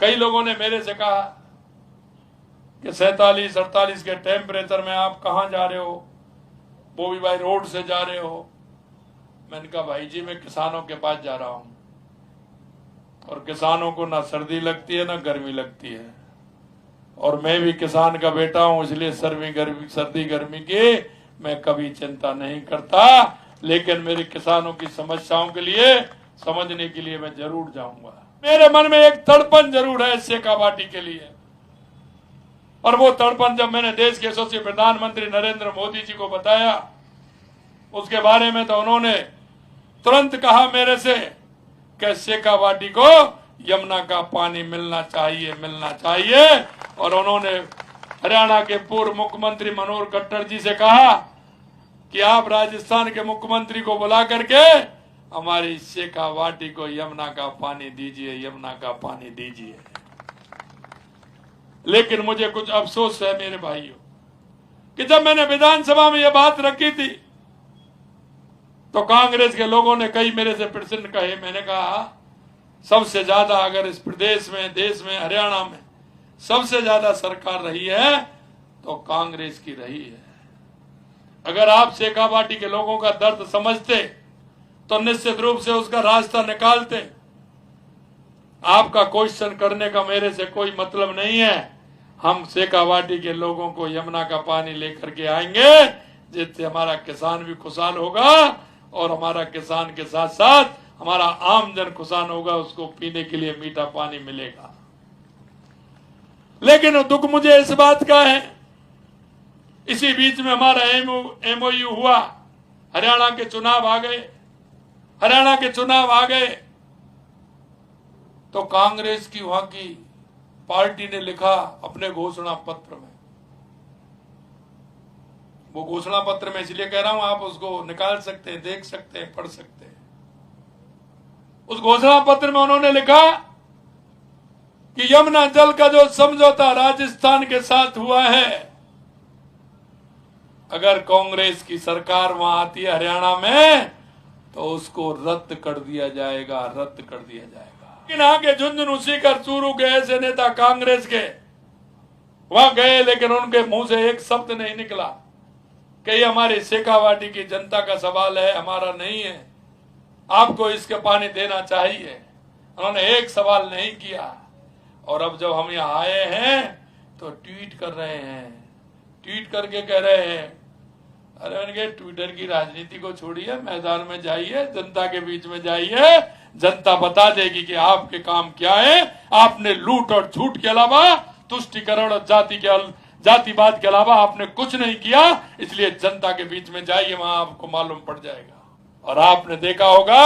कई लोगों ने मेरे से कहा कि 47-48 के टेम्परेचर में आप कहाँ जा रहे हो, वो भी भाई रोड से जा रहे हो। मैंने कहा भाई जी मैं किसानों के पास जा रहा हूं और किसानों को ना सर्दी लगती है ना गर्मी लगती है, और मैं भी किसान का बेटा हूं, इसलिए सर्दी गर्मी की मैं कभी चिंता नहीं करता। लेकिन मेरे किसानों की समस्याओं के लिए समझने के लिए मैं जरूर जाऊंगा। मेरे मन में एक तड़पन जरूर है शेखावाटी के लिए, और वो तड़पन जब मैंने देश के यशस्वी प्रधानमंत्री नरेंद्र मोदी जी को बताया उसके बारे में, तो उन्होंने तुरंत कहा मेरे से कि शेखावाटी को यमुना का पानी मिलना चाहिए। और उन्होंने हरियाणा के पूर्व मुख्यमंत्री मनोहर खट्टर जी से कहा कि आप राजस्थान के मुख्यमंत्री को बुला करके हमारी शेखावाटी को यमुना का पानी दीजिए। लेकिन मुझे कुछ अफसोस है मेरे भाइयों कि जब मैंने विधानसभा में यह बात रखी थी तो कांग्रेस के लोगों ने कई मेरे से प्रश्न कहे। मैंने कहा सबसे ज्यादा अगर इस प्रदेश में, देश में, हरियाणा में सबसे ज्यादा सरकार रही है तो कांग्रेस की रही है। अगर आप शेखावाटी के लोगों का दर्द समझते तो निश्चित रूप से उसका रास्ता निकालते। आपका क्वेश्चन करने का मेरे से कोई मतलब नहीं है। हम शेखावाटी के लोगों को यमुना का पानी लेकर के आएंगे जिससे हमारा किसान भी खुशहाल होगा और हमारा किसान के साथ साथ हमारा आम जन खुशहाल होगा, उसको पीने के लिए मीठा पानी मिलेगा। लेकिन दुख मुझे इस बात का है, इसी बीच में हमारा एमओयू हुआ, हरियाणा के चुनाव आ गए तो कांग्रेस की वहां की पार्टी ने लिखा अपने घोषणा पत्र में, वो घोषणा पत्र में इसलिए कह रहा हूं, आप उसको निकाल सकते हैं, देख सकते हैं, पढ़ सकते हैं। उस घोषणा पत्र में उन्होंने लिखा कि यमुना जल का जो समझौता राजस्थान के साथ हुआ है, अगर कांग्रेस की सरकार वहां आती है हरियाणा में तो उसको रद्द कर दिया जाएगा। लेकिन आगे झुंझुनू सीकर चूरू के ऐसे नेता कांग्रेस के वहां गए, लेकिन उनके मुंह से एक शब्द नहीं निकला कि ये हमारी शेखावाटी की जनता का सवाल है, हमारा नहीं है, आपको इसके पानी देना चाहिए। उन्होंने एक सवाल नहीं किया। और अब जब हम यहाँ आए हैं तो ट्वीट कर रहे हैं, ट्वीट करके कह रहे हैं, अरे उनके ट्विटर की राजनीति को छोड़िए, मैदान में जाइए, जनता के बीच में जाइए, जनता बता देगी कि आपके काम क्या है। आपने लूट और झूठ के अलावा, तुष्टिकरण और जातिवाद के अलावा आपने कुछ नहीं किया, इसलिए जनता के बीच में जाइए, वहां आपको मालूम पड़ जाएगा। और आपने देखा होगा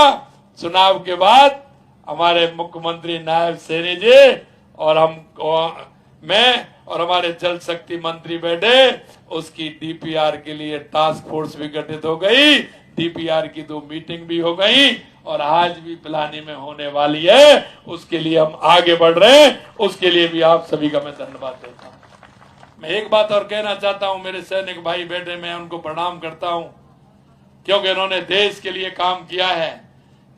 चुनाव के बाद हमारे मुख्यमंत्री नायब सैनी जी और मैं और हमारे जल शक्ति मंत्री बैठे, उसकी डीपीआर के लिए टास्क फोर्स भी गठित हो गई, डीपीआर की 2 मीटिंग भी हो गई और आज भी पिलानी में होने वाली है। उसके लिए हम आगे बढ़ रहे हैं, उसके लिए भी आप सभी का मैं धन्यवाद देता हूं। मैं एक बात और कहना चाहता हूं, मेरे सैनिक भाई बैठे, मैं उनको प्रणाम करता हूं क्योंकि उन्होंने देश के लिए काम किया है।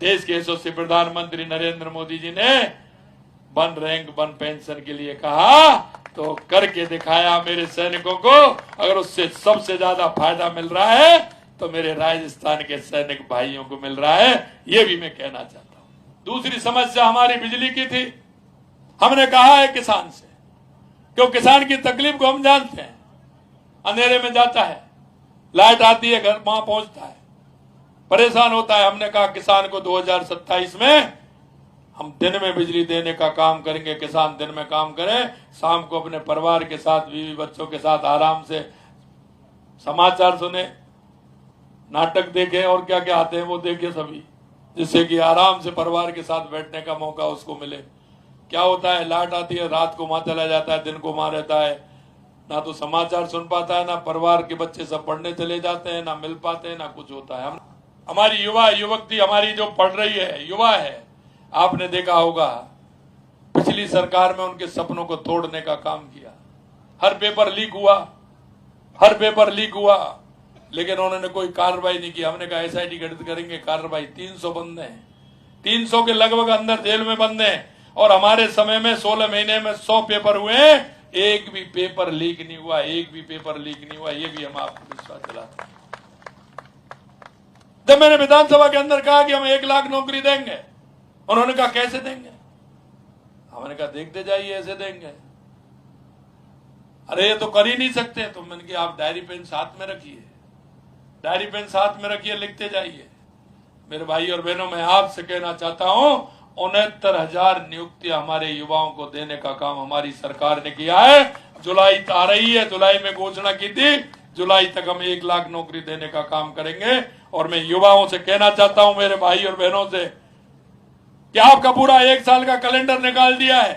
देश के यशस्वी प्रधानमंत्री नरेंद्र मोदी जी ने वन रैंक वन पेंशन के लिए कहा तो करके दिखाया। मेरे सैनिकों को अगर उससे सबसे ज्यादा फायदा मिल रहा है तो मेरे राजस्थान के सैनिक भाइयों को मिल रहा है, ये भी मैं कहना चाहता हूं। दूसरी समस्या हमारी बिजली की थी। हमने कहा है किसान से, क्यों किसान की तकलीफ को हम जानते हैं। अंधेरे में जाता है, लाइट आती है, घर वहां पहुंचता है, परेशान होता है। हमने कहा किसान को 2027 में हम दिन में बिजली देने का काम करेंगे, किसान दिन में काम करें, शाम को अपने परिवार के साथ, बीवी बच्चों के साथ आराम से समाचार सुने, नाटक देखे और क्या क्या आते हैं वो देखे सभी, जिससे कि आराम से परिवार के साथ बैठने का मौका उसको मिले। क्या होता है, लाइट आती है, रात को वहां चला जाता है, दिन को वहां रहता है, ना तो समाचार सुन पाता है, ना परिवार के बच्चे सब पढ़ने चले जाते हैं, ना मिल पाते हैं, ना कुछ होता है। हमारी युवा युवती हमारी जो पढ़ रही है, युवा है, आपने देखा होगा पिछली सरकार में उनके सपनों को तोड़ने का काम किया। हर पेपर लीक हुआ, लेकिन उन्होंने कोई कार्रवाई नहीं की। हमने कहा एसआईटी गठित करेंगे, कार्रवाई 300 बंदे हैं, 300 के लगभग अंदर जेल में बंद हैं और हमारे समय में 16 महीने में 100 पेपर हुए, एक भी पेपर लीक नहीं हुआ, एक भी पेपर लीक नहीं हुआ। ये भी हम आपको विश्वास दिलाते हैं। जब मैंने विधानसभा के अंदर कहा कि हम 1 लाख नौकरी देंगे, उन्होंने कहा कैसे देंगे? हमने कहा देखते जाइए, ऐसे देंगे। अरे ये तो कर ही नहीं सकते। तो मैंने कहा आप डायरी पेन साथ में रखिए, डायरी पेन साथ में रखिए, लिखते जाइए। मेरे भाई और बहनों, मैं आपसे कहना चाहता हूं 69,000 नियुक्तियां हमारे युवाओं को देने का काम हमारी सरकार ने किया है। जुलाई आ रही है, जुलाई में घोषणा की थी, जुलाई तक हम 1 लाख नौकरी देने का काम करेंगे। और मैं युवाओं से कहना चाहता हूं, मेरे भाई और बहनों से, कि आपका पूरा 1 साल का कैलेंडर निकाल दिया है।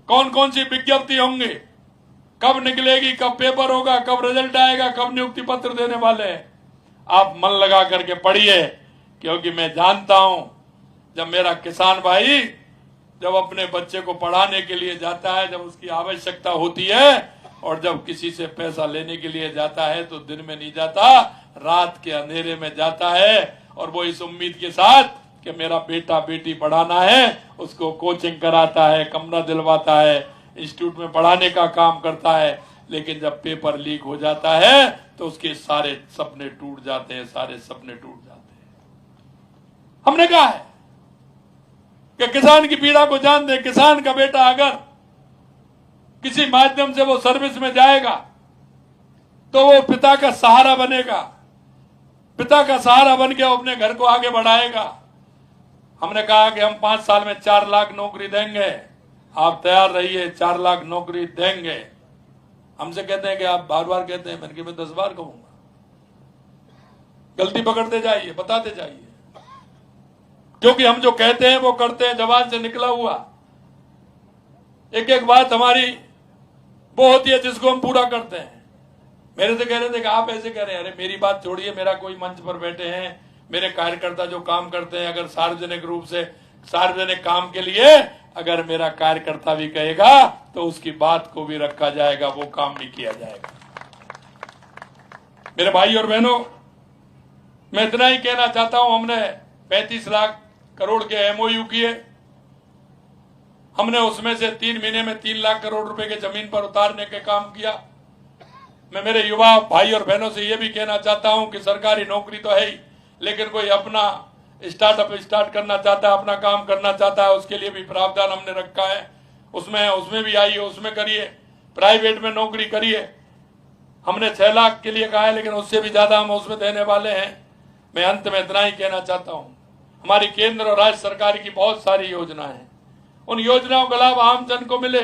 कौन कौन सी विज्ञप्ति होंगी, कब निकलेगी, कब पेपर होगा, कब रिजल्ट आएगा, कब नियुक्ति पत्र देने वाले हैं। आप मन लगा करके पढ़िए, क्योंकि मैं जानता हूं जब मेरा किसान भाई जब अपने बच्चे को पढ़ाने के लिए जाता है, जब उसकी आवश्यकता होती है, और जब किसी से पैसा लेने के लिए जाता है तो दिन में नहीं जाता, रात के अंधेरे में जाता है। और वो इस उम्मीद के साथ कि मेरा बेटा बेटी पढ़ाना है, उसको कोचिंग कराता है, कमरा दिलवाता है, इंस्टीट्यूट में पढ़ाने का काम करता है। लेकिन जब पेपर लीक हो जाता है तो उसके सारे सपने टूट जाते हैं, सारे सपने टूट जाते हैं। हमने कहा है कि किसान की पीड़ा को जान दे। किसान का बेटा अगर किसी माध्यम से वो सर्विस में जाएगा तो वो पिता का सहारा बनेगा, पिता का सहारा बन के अपने घर को आगे बढ़ाएगा। हमने कहा कि हम 5 साल में 4 लाख नौकरी देंगे, आप तैयार रहिए, 4 लाख नौकरी देंगे। हमसे कहते हैं कि आप बार बार कहते हैं, मैंने 10 बार कहूंगा। गलती पकड़ते जाइए, बताते जाइए, क्योंकि हम जो कहते हैं वो करते हैं, जबान से निकला हुआ। एक एक बात हमारी वो होती है जिसको हम पूरा करते हैं। मेरे से कह रहे थे कि आप ऐसे कह रहे हैं। अरे मेरी बात छोड़िए, मेरा कोई मंच पर बैठे हैं, मेरे कार्यकर्ता जो काम करते हैं, अगर सार्वजनिक रूप से सार्वजनिक काम के लिए अगर मेरा कार्यकर्ता भी कहेगा तो उसकी बात को भी रखा जाएगा, वो काम भी किया जाएगा। मेरे भाई और बहनों, मैं इतना ही कहना चाहता हूं, हमने 35 लाख करोड़ के एमओयू किए। हमने उसमें से 3 महीने में 3 लाख करोड़ रुपए के जमीन पर उतारने के काम किया। मैं मेरे युवा भाई और बहनों से यह भी कहना चाहता हूं कि सरकारी नौकरी तो है ही, लेकिन कोई अपना स्टार्टअप स्टार्ट करना चाहता है, अपना काम करना चाहता है, उसके लिए भी प्रावधान हमने रखा है। उसमें भी आइए, उसमें करिए, प्राइवेट में नौकरी करिए। हमने 6 लाख के लिए कहा है, लेकिन उससे भी ज्यादा हम उसमें देने वाले हैं। मैं अंत में इतना ही कहना चाहता हूं, हमारी केंद्र और राज्य सरकार की बहुत सारी योजनाएं हैं, उन योजनाओं का लाभ आम जन को मिले।